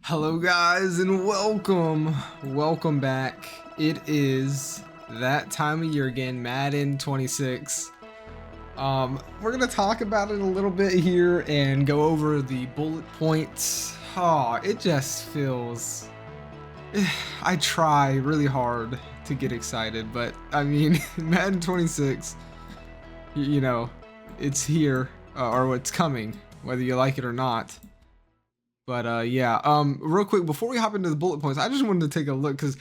Hello guys and welcome back. It is that time of year again, Madden 26. We're gonna talk about it a little bit here and go over the bullet points. It just feels, I try really hard to get excited, but I mean Madden 26, you know, it's here, or it's coming, whether you like it or not. But yeah, real quick before we hop into the bullet points, I just wanted to take a look because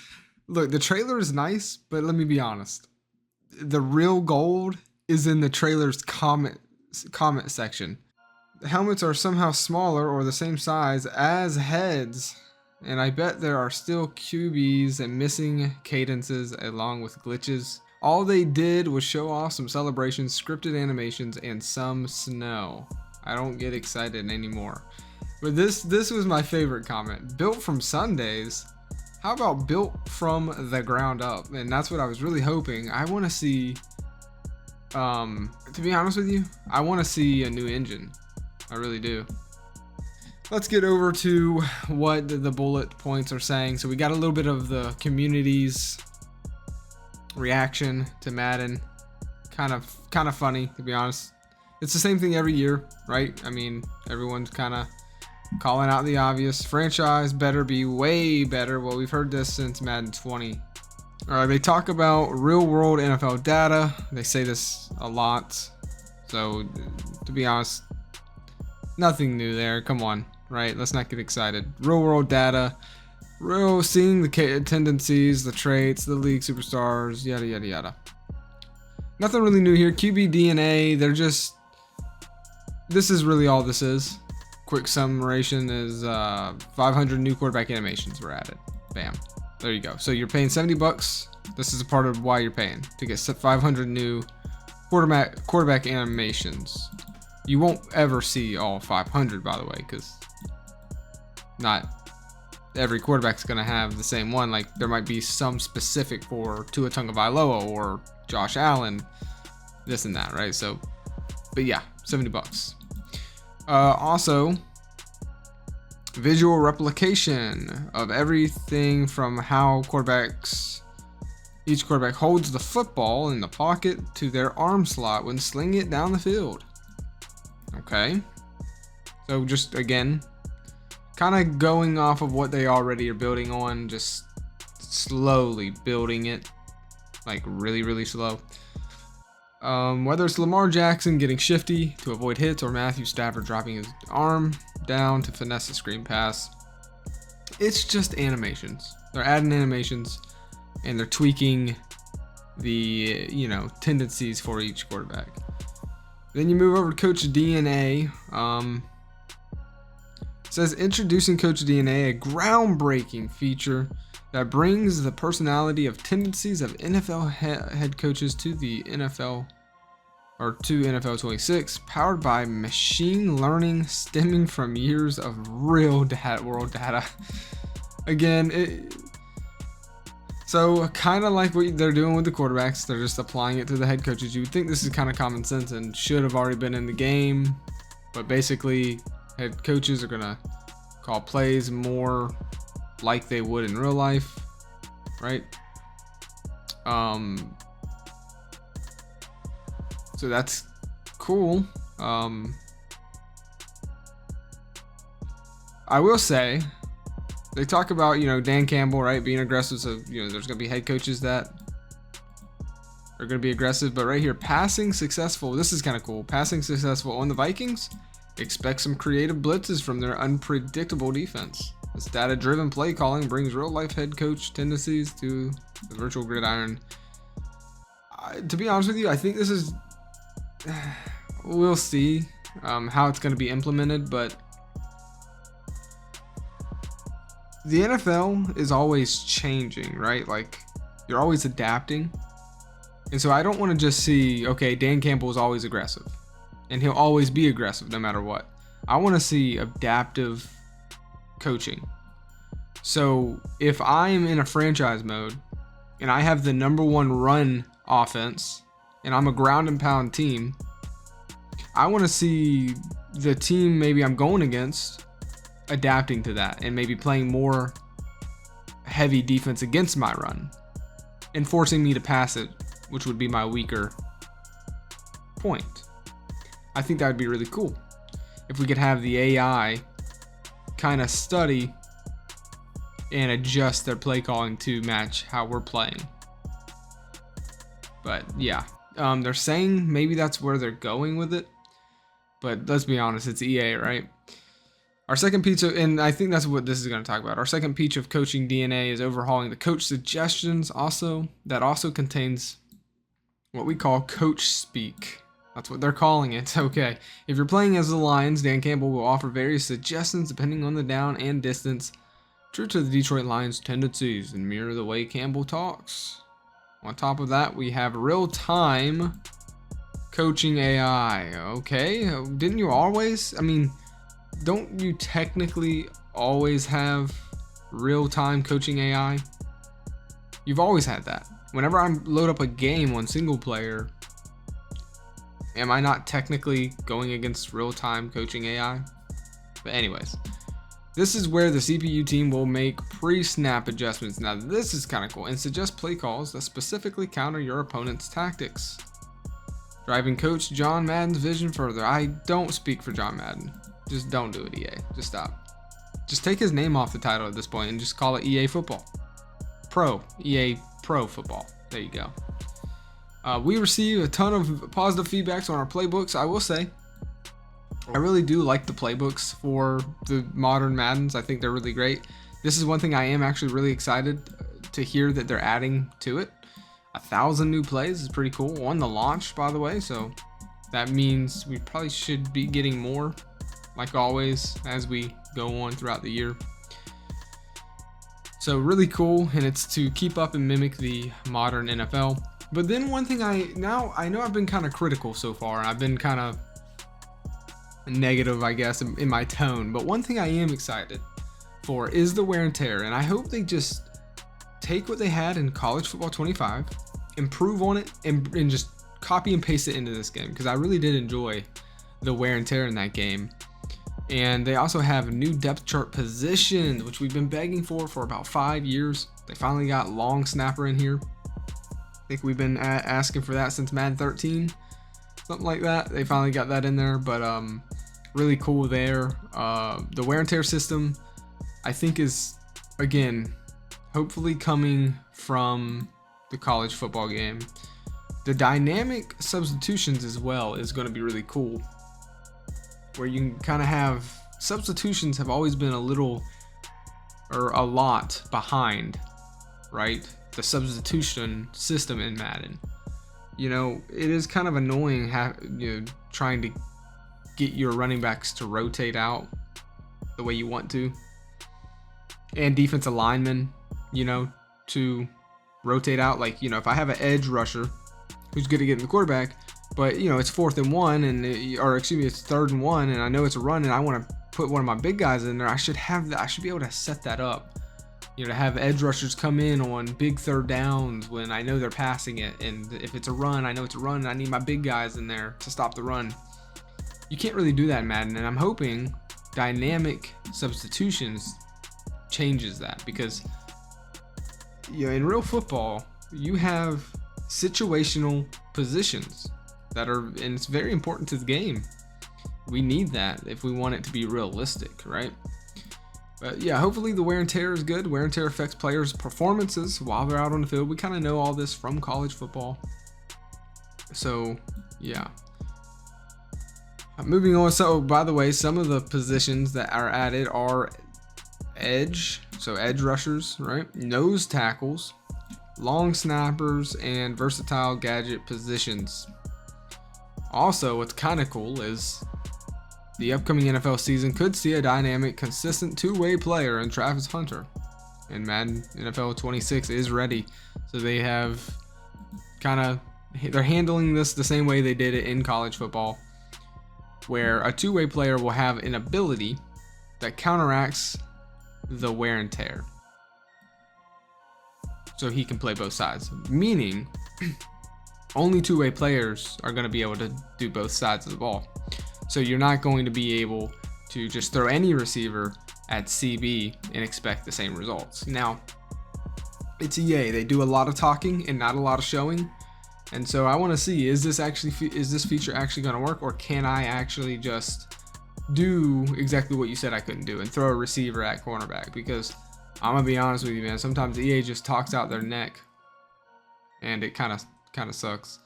look, the trailer is nice, but let me be honest, the real gold is in the trailer's comment section. The helmets are somehow smaller or the same size as heads, and I bet there are still QBs and missing cadences along with glitches. All they did was show off some celebrations, scripted animations, and some snow. I don't get excited anymore. But this was my favorite comment. Built from Sundays? How about built from the ground up? And that's what I was really hoping. I want to see, to be honest with you, I want to see a new engine. I really do. Let's get over to what the bullet points are saying. So we got a little bit of the community's reaction to Madden. Kind of funny, to be honest. It's the same thing every year, right? I mean, everyone's kind of calling out the obvious. Franchise better be way better. Well, we've heard this since Madden 20. All right, they talk about real world NFL data. They say this a lot. So, to be honest, nothing new there. Come on, right? Let's not get excited. Real world data. Seeing the tendencies, the traits, the league superstars, yada, yada, yada. Nothing really new here. QB DNA, this is really all this is. Quick summation is 500 new quarterback animations were added. Bam. There you go. So you're paying $70. This is a part of why you're paying, to get 500 new quarterback animations. You won't ever see all 500, by the way, because not every quarterback's going to have the same one. Like, there might be some specific for Tua Tagovailoa or Josh Allen, this and that, right? So, but yeah, $70. Also, visual replication of everything from how each quarterback holds the football in the pocket to their arm slot when slinging it down the field. Okay. So just, again, kind of going off of what they already are building on, just slowly building it, like really, really slow. Whether it's Lamar Jackson getting shifty to avoid hits or Matthew Stafford dropping his arm down to finesse a screen pass, it's just animations. They're adding animations and they're tweaking the, tendencies for each quarterback. Then you move over to Coach DNA. It says introducing Coach DNA, a groundbreaking feature that brings the personality of tendencies of NFL head coaches to the NFL, or to NFL 26, powered by machine learning stemming from years of real world data. Again, so kind of like what they're doing with the quarterbacks, they're just applying it to the head coaches. You would think this is kind of common sense and should have already been in the game, but basically head coaches are gonna call plays more like they would in real life, right? So that's cool. I will say, they talk about, Dan Campbell, right, being aggressive. So, there's gonna be head coaches that are gonna be aggressive, but right here, passing successful. This is kind of cool. Passing successful on the Vikings. Expect some creative blitzes from their unpredictable defense. This data-driven play calling brings real-life head coach tendencies to the virtual gridiron. To be honest with you, I think this is... we'll see how it's going to be implemented, but the NFL is always changing, right? Like, you're always adapting. And so I don't want to just see, okay, Dan Campbell is always aggressive, and he'll always be aggressive no matter what. I want to see adaptive coaching. So if I'm in a franchise mode and I have the #1 run offense and I'm a ground and pound team, I want to see the team maybe I'm going against adapting to that and maybe playing more heavy defense against my run and forcing me to pass it, which would be my weaker point. I think that would be really cool if we could have the AI kind of study and adjust their play calling to match how we're playing. But yeah, they're saying maybe that's where they're going with it, but let's be honest, it's EA, right? Our second piece of, and I think that's what this is going to talk about. Our second piece of coaching DNA is overhauling the coach suggestions. That also contains what we call coach speak. That's what they're calling it. Okay. If you're playing as the Lions, Dan Campbell will offer various suggestions depending on the down and distance, true to the Detroit Lions' tendencies and mirror the way Campbell talks. On top of that, we have real-time coaching AI. Okay. Didn't you always? I mean, don't you technically always have real-time coaching AI? You've always had that. Whenever I load up a game on single player, am I not technically going against real-time coaching AI? But anyways, this is where the CPU team will make pre-snap adjustments. Now this is kind of cool, and suggest play calls that specifically counter your opponent's tactics. Driving Coach John Madden's vision further. I don't speak for John Madden. Just don't do it, EA. Just stop. Just take his name off the title at this point and just call it EA Football. EA Pro Football. There you go. We receive a ton of positive feedbacks on our playbooks. I will say, I really do like the playbooks for the modern Maddens. I think they're really great. This is one thing I am actually really excited to hear that they're adding to it. 1,000 new plays is pretty cool on the launch, by the way. So that means we probably should be getting more, like always, as we go on throughout the year. So really cool, and it's to keep up and mimic the modern NFL. But then one thing I know I've been kind of critical so far, and I've been kind of negative, I guess, in my tone. But one thing I am excited for is the wear and tear, and I hope they just take what they had in College Football 25, improve on it, and just copy and paste it into this game, because I really did enjoy the wear and tear in that game. And they also have new depth chart positions, which we've been begging for about 5 years. They finally got long snapper in here. I think we've been asking for that since Madden 13, something like that. They finally got that in there, but really cool there. The wear and tear system, I think, is, again, hopefully coming from the college football game. The dynamic substitutions as well is going to be really cool, where you can kind of have substitutions have always been a lot behind, right? The substitution system in Madden. You know, it is kind of annoying trying to get your running backs to rotate out the way you want to, and defensive linemen, to rotate out. Like, if I have an edge rusher who's good at getting the quarterback, but it's 4th and 1, it's 3rd and 1, and I know it's a run, and I want to put one of my big guys in there, I should be able to set that up. To have edge rushers come in on big 3rd downs when I know they're passing it, and if it's a run, I know it's a run, and I need my big guys in there to stop the run. You can't really do that in Madden, and I'm hoping dynamic substitutions changes that, because in real football you have situational positions and it's very important to the game. We need that if we want it to be realistic, right? But yeah, hopefully the wear and tear is good. Wear and tear affects players' performances while they're out on the field. We kind of know all this from college football. So yeah. Moving on. So by the way, some of the positions that are added are edge, so edge rushers, right? Nose tackles, long snappers, and versatile gadget positions. Also, what's kind of cool is the upcoming NFL season could see a dynamic, consistent two-way player in Travis Hunter. And Madden NFL 26 is ready. So they have they're handling this the same way they did it in college football, where a two-way player will have an ability that counteracts the wear and tear. So he can play both sides, meaning only two-way players are going to be able to do both sides of the ball. So you're not going to be able to just throw any receiver at CB and expect the same results. Now, it's EA. They do a lot of talking and not a lot of showing. And so I want to see, is this feature actually going to work, or can I actually just do exactly what you said I couldn't do and throw a receiver at cornerback? Because I'm going to be honest with you, man, sometimes EA just talks out their neck and it kind of sucks.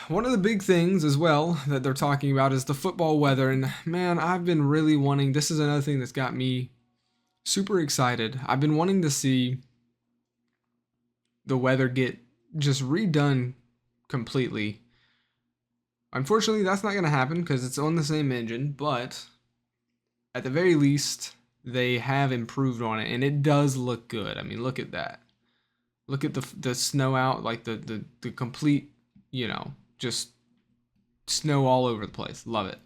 One of the big things as well that they're talking about is the football weather. And man, I've been really wanting, this is another thing that's got me super excited. I've been wanting to see the weather get just redone completely. Unfortunately, that's not going to happen because it's on the same engine, but at the very least, they have improved on it, and it does look good. I mean, look at that. Look at the snow out, like the complete, just snow all over the place. Love it.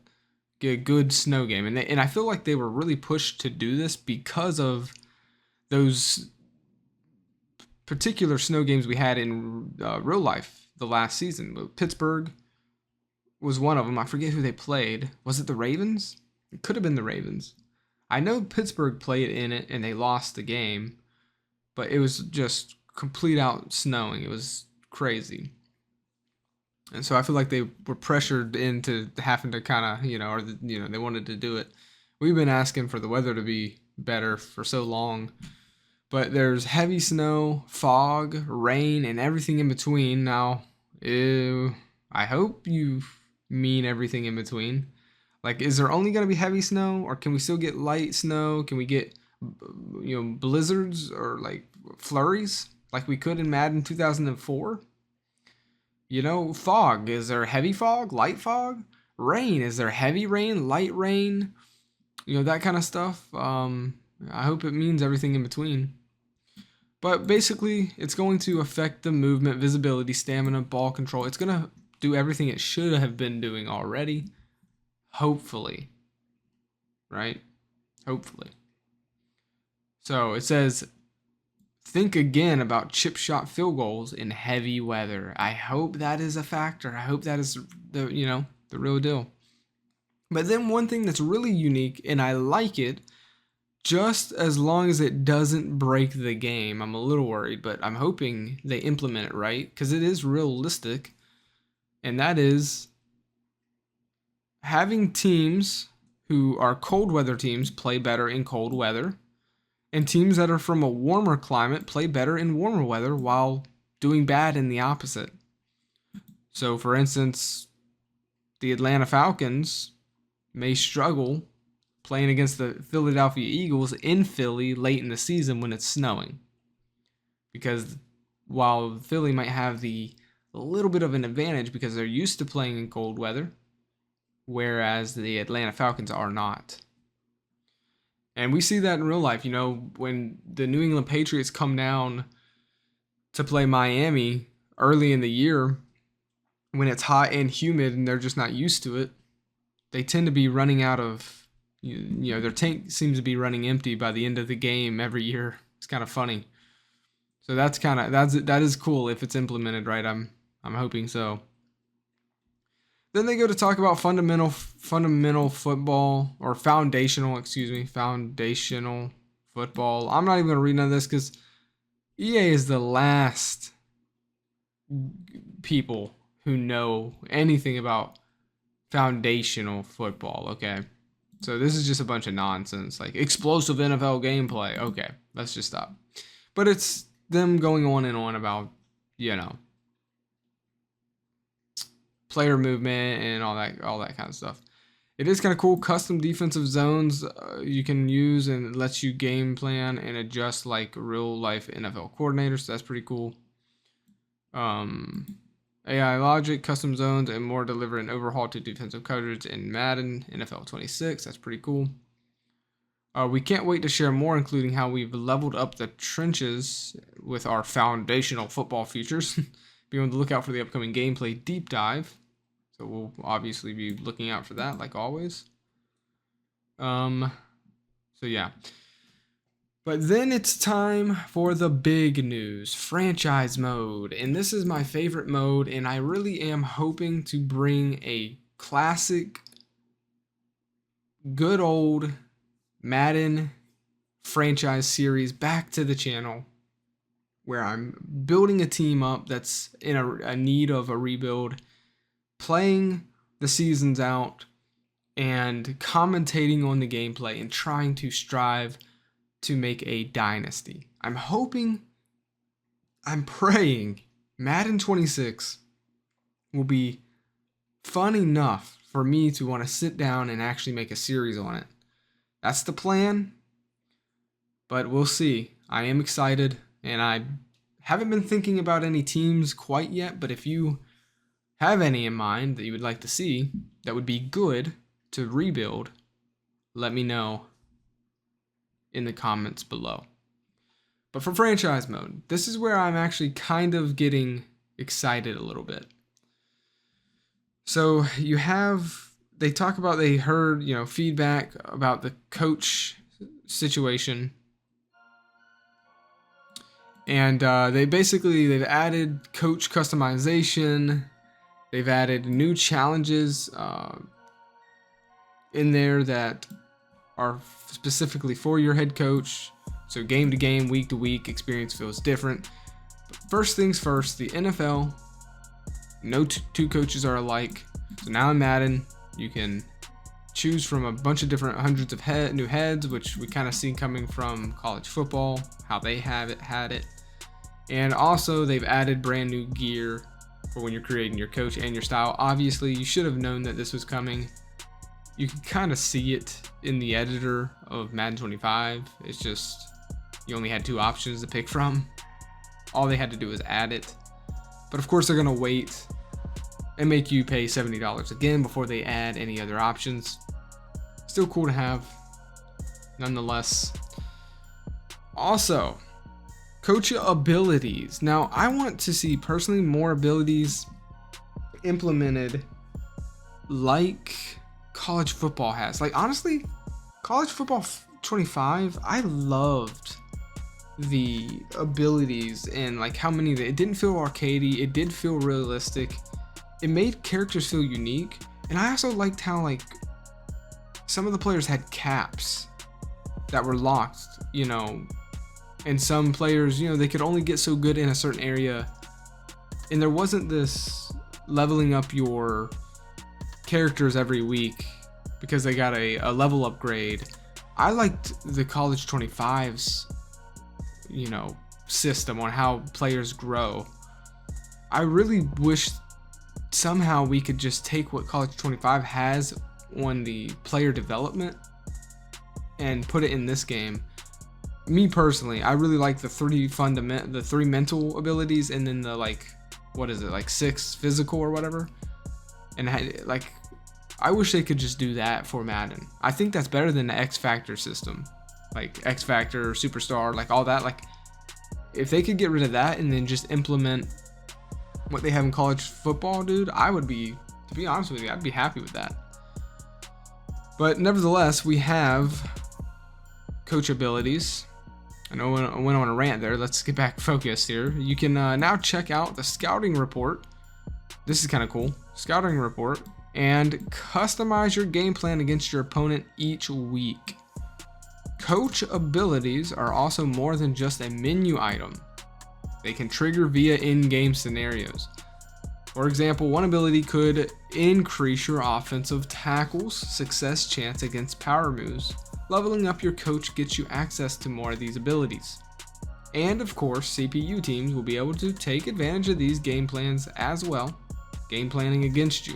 Get a good snow game. And I feel like they were really pushed to do this because of those particular snow games we had in real life the last season. Pittsburgh was one of them. I forget who they played. Was it the Ravens? It could have been the Ravens. I know Pittsburgh played in it and they lost the game, but it was just complete out snowing. It was crazy. And so I feel like they were pressured into having to kind of, they wanted to do it. We've been asking for the weather to be better for so long. But there's heavy snow, fog, rain, and everything in between. Now, I hope you mean everything in between. Like, is there only going to be heavy snow, or can we still get light snow? Can we get, blizzards or like flurries like we could in Madden 2004? Fog. Is there heavy fog, light fog? Rain. Is there heavy rain, light rain? That kind of stuff. I hope it means everything in between. But basically, it's going to affect the movement, visibility, stamina, ball control. It's going to do everything it should have been doing already. Hopefully. Right? Hopefully. So it says, think again about chip shot field goals in heavy weather. I hope that is a factor. I hope that is the real deal. But then one thing that's really unique, and I like it, just as long as it doesn't break the game. I'm a little worried, but I'm hoping they implement it right, because it is realistic. And that is having teams who are cold weather teams play better in cold weather, and teams that are from a warmer climate play better in warmer weather while doing bad in the opposite. So, for instance, the Atlanta Falcons may struggle playing against the Philadelphia Eagles in Philly late in the season when it's snowing. Because while Philly might have a little bit of an advantage because they're used to playing in cold weather, whereas the Atlanta Falcons are not. And we see that in real life. When the New England Patriots come down to play Miami early in the year, when it's hot and humid and they're just not used to it, they tend to be running out of, their tank seems to be running empty by the end of the game every year. It's kind of funny. So that is cool if it's implemented right. I'm hoping so. Then they go to talk about fundamental football, or foundational football. I'm not even going to read none of this because EA is the last people who know anything about foundational football, okay? So this is just a bunch of nonsense, like explosive NFL gameplay. Okay, let's just stop. But it's them going on and on about, player movement and all that kind of stuff. It is kind of cool. Custom defensive zones you can use, and it lets you game plan and adjust like real life NFL coordinators. So that's pretty cool. AI logic, custom zones, and more deliver an overhaul to defensive coverage in Madden NFL 26. That's pretty cool. We can't wait to share more, including how we've leveled up the trenches with our foundational football features. Be on the lookout for the upcoming gameplay deep dive. So we'll obviously be looking out for that, like always. So yeah. But then it's time for the big news, franchise mode. And this is my favorite mode, and I really am hoping to bring a classic, good old Madden franchise series back to the channel, where I'm building a team up that's in a need of a rebuild, playing the seasons out, and commentating on the gameplay and trying to strive to make a dynasty. I'm praying Madden 26 will be fun enough for me to want to sit down and actually make a series on it. That's the plan, but we'll see. I am excited, and I haven't been thinking about any teams quite yet, but if you have any in mind that you would like to see that would be good to rebuild, let me know in the comments below. But for franchise mode, this is where I'm actually kind of getting excited a little bit. So they talk about, they heard, feedback about the coach situation. And they've added coach customization. They've added new challenges in there that are specifically for your head coach. So game to game, week to week, experience feels different. But first things first, the NFL, no two coaches are alike. So now in Madden, you can choose from a bunch of different hundreds of new heads, which we kind of see coming from college football, how they had it. And also they've added brand new gear for when you're creating your coach and your style. Obviously, you should have known that this was coming. You can kind of see it in the editor of Madden 25. It's just, you only had 2 options to pick from. All they had to do was add it. But of course, they're going to wait and make you pay $70 again before they add any other options. Still cool to have, nonetheless. Also, coach abilities. Now, I want to see personally more abilities implemented like college football has. Like, honestly, college football 25, I loved the abilities and like how many it didn't feel arcadey, it did feel realistic. It made characters feel unique, and I also liked how like some of the players had caps that were locked, and some players, they could only get so good in a certain area, and there wasn't this leveling up your characters every week because they got a level upgrade. I liked the college 25's system on how players grow. I really wish somehow we could just take what college 25 has on the player development and put it in this game. Me personally, I really like the 3 mental abilities, and then the 6 physical or whatever. And I wish they could just do that for Madden. I think that's better than the X Factor system, like X Factor, Superstar, like all that. Like, if they could get rid of that and then just implement what they have in college football, dude, to be honest with you, I'd be happy with that. But nevertheless, we have coach abilities. I know I went on a rant there. Let's get back focused here. You can now check out the scouting report. This is kind of cool. Scouting report. And customize your game plan against your opponent each week. Coach abilities are also more than just a menu item. They can trigger via in-game scenarios. For example, one ability could increase your offensive tackles success chance against power moves. Leveling up your coach gets you access to more of these abilities. And of course, CPU teams will be able to take advantage of these game plans as well, game planning against you.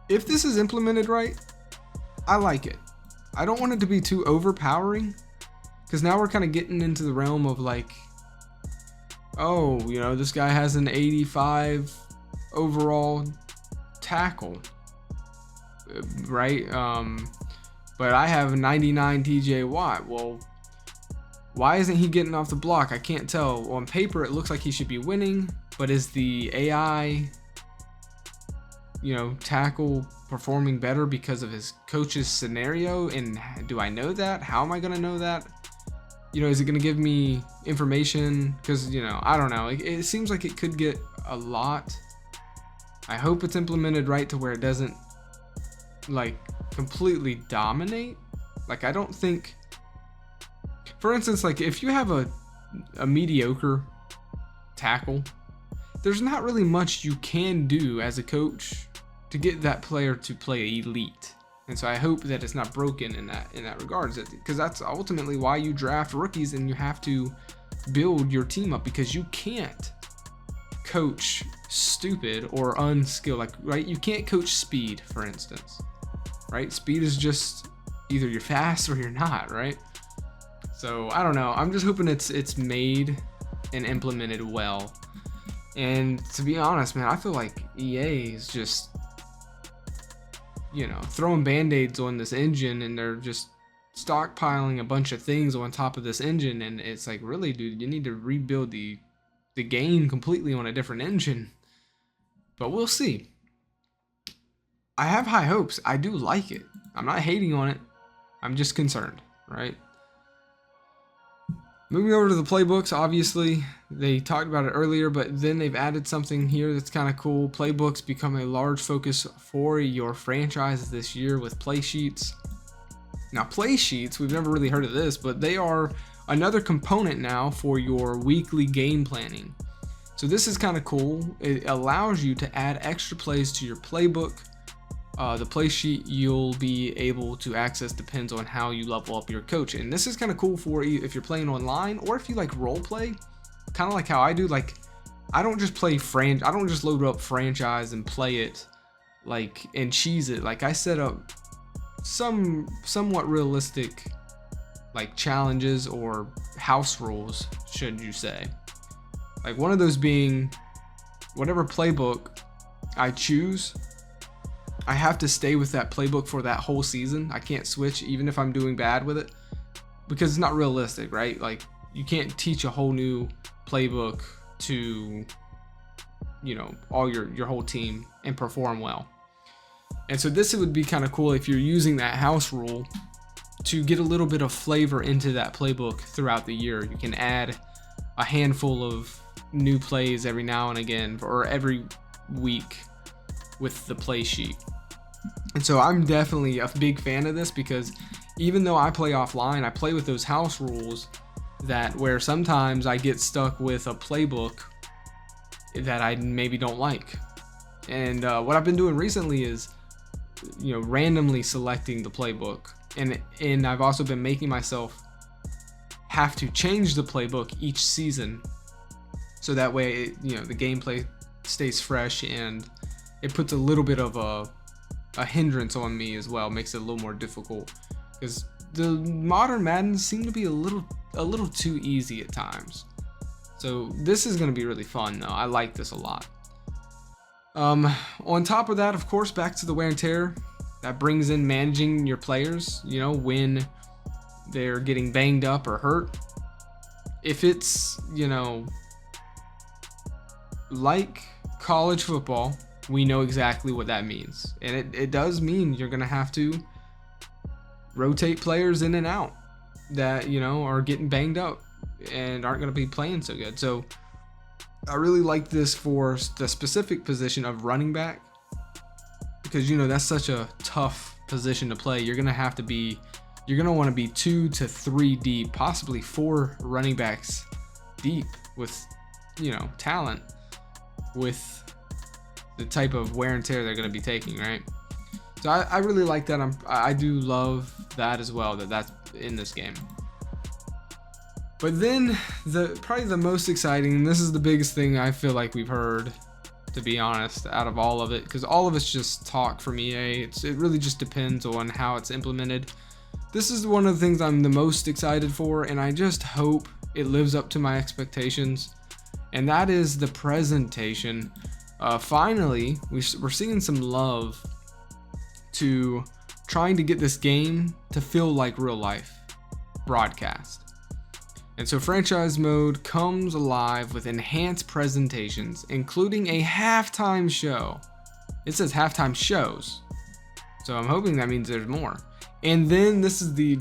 If this is implemented right, I like it. I don't want it to be too overpowering, because now we're kind of getting into the realm of like, oh, this guy has an 85 overall tackle, right? But I have a 99 TJ Watt. Well, why isn't he getting off the block? I can't tell. On paper, it looks like he should be winning, but is the AI, tackle performing better because of his coach's scenario? And do I know that? How am I going to know that? Is it going to give me information? Because, I don't know. It seems like it could get a lot. I hope it's implemented right to where it doesn't, completely dominate. Like, I don't think, for instance, like if you have a mediocre tackle, there's not really much you can do as a coach to get that player to play elite. And so I hope that it's not broken in that regards, because that's ultimately why you draft rookies and you have to build your team up, because you can't coach stupid or unskilled, like, right? You can't coach speed, for instance, right? Speed is just either you're fast or you're not, right? So I don't know. I'm just hoping it's made and implemented well. And to be honest, man, I feel like EA is just, throwing band-aids on this engine, and they're just stockpiling a bunch of things on top of this engine. And it's like, really, dude, you need to rebuild the game completely on a different engine. But we'll see. I have high hopes. I do like it. I'm not hating on it. I'm just concerned, right? Moving over to the playbooks, obviously, they talked about it earlier, but then they've added something here that's kind of cool. Playbooks become a large focus for your franchise this year with play sheets. Now, play sheets, we've never really heard of this, but they are another component now for your weekly game planning. So this is kind of cool. It allows you to add extra plays to your playbook. The play sheet you'll be able to access depends on how you level up your coach. And this is kind of cool for if you're playing online, or if you like role play, kind of like how I do. Like, I don't just I don't just load up franchise and play it like and cheese it. Like, I set up somewhat realistic like challenges or house rules, should you say. Like, one of those being whatever playbook I choose, I have to stay with that playbook for that whole season. I can't switch even if I'm doing bad with it, because it's not realistic, right? Like, you can't teach a whole new playbook to, all your whole team and perform well. And so this would be kind of cool if you're using that house rule to get a little bit of flavor into that playbook throughout the year. You can add a handful of new plays every now and again, or every week with the play sheet. And so I'm definitely a big fan of this, because even though I play offline, I play with those house rules where sometimes I get stuck with a playbook that I maybe don't like. And what I've been doing recently is, randomly selecting the playbook. And I've also been making myself have to change the playbook each season, so that way, the gameplay stays fresh, and it puts a little bit of a hindrance on me as well. Makes it a little more difficult, because the modern Maddens seem to be a little too easy at times. So this is going to be really fun, though. I like this a lot. On top of that, of course, back to the wear and tear. That brings in managing your players, when they're getting banged up or hurt. If it's, like college football, we know exactly what that means. And it does mean you're going to have to rotate players in and out that, are getting banged up and aren't going to be playing so good. So I really like this for the specific position of running back, because, that's such a tough position to play. You're going to want to be 2 to 3 deep, possibly 4 running backs deep with, talent, with the type of wear and tear they're going to be taking, right? So I really like that. I do love that as well, that's in this game. But then probably the most exciting, and this is the biggest thing I feel like we've heard, to be honest, out of all of it, because all of it's just talk from EA. It really just depends on how it's implemented. This is one of the things I'm the most excited for, and I just hope it lives up to my expectations. And that is the presentation. Finally, we're seeing some love to trying to get this game to feel like real life broadcast. And so franchise mode comes alive with enhanced presentations, including a halftime show. It says halftime shows, so I'm hoping that means there's more. And then this is the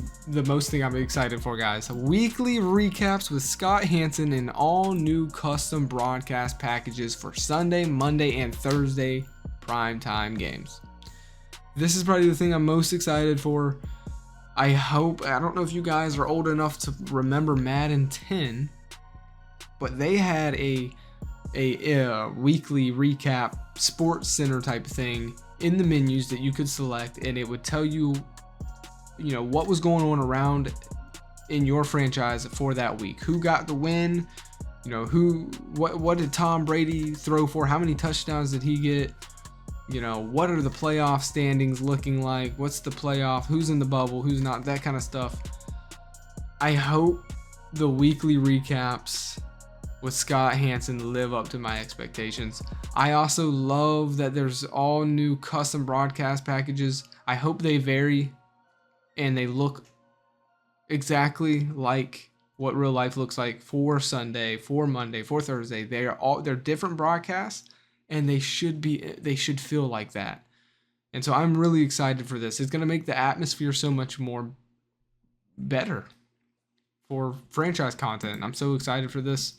most thing I'm excited for, guys. Weekly recaps with Scott Hansen and all new custom broadcast packages for Sunday, Monday, and Thursday primetime games. This is probably the thing I'm most excited for. I don't know if you guys are old enough to remember Madden 10, but they had a weekly recap sports center type thing in the menus that you could select, and it would tell you, what was going on around in your franchise for that week. Who got the win? What did Tom Brady throw for? How many touchdowns did he get? What are the playoff standings looking like? What's the playoff? Who's in the bubble? Who's not? That kind of stuff. I hope the weekly recaps with Scott Hansen live up to my expectations. I also love that there's all new custom broadcast packages. I hope they vary and they look exactly like what real life looks like for Sunday, for Monday, for Thursday. They're different broadcasts, and they should feel like that. And so I'm really excited for this. It's going to make the atmosphere so much more better for franchise content. I'm so excited for this.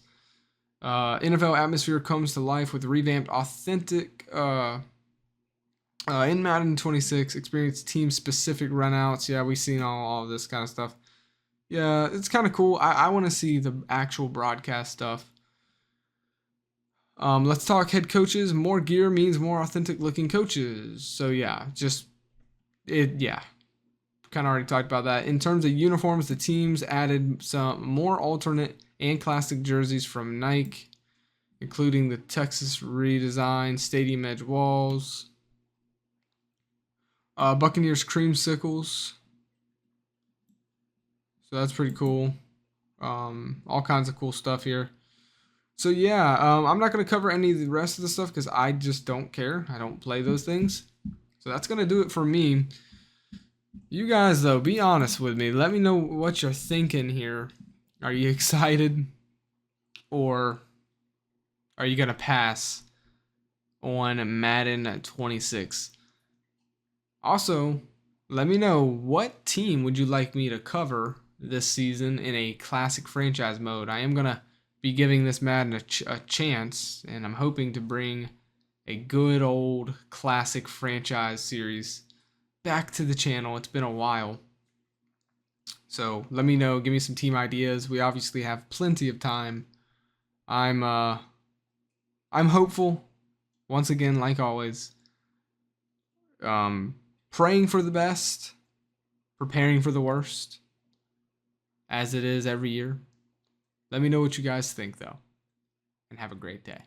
NFL atmosphere comes to life with revamped, authentic in Madden 26. Experience team-specific runouts. Yeah, we've seen all of this kind of stuff. Yeah, it's kind of cool. I want to see the actual broadcast stuff. Let's talk head coaches. More gear means more authentic looking coaches. So yeah, kind of already talked about that. In terms of uniforms, the teams added some more alternate and classic jerseys from Nike, including the Texas redesign stadium edge walls, Buccaneers creamsicles. So that's pretty cool. All kinds of cool stuff here. So yeah, I'm not going to cover any of the rest of the stuff because I just don't care. I don't play those things. So that's going to do it for me. You guys, though, be honest with me. Let me know what you're thinking here. Are you excited? Or are you going to pass on Madden 26? Also, let me know, what team would you like me to cover this season in a classic franchise mode? I am going to be giving this Madden a chance, and I'm hoping to bring a good old classic franchise series back to the channel. It's been a while. So let me know, give me some team ideas. We obviously have plenty of time. I'm hopeful, once again, like always. Praying for the best, preparing for the worst, as it is every year. Let me know what you guys think, though, and have a great day.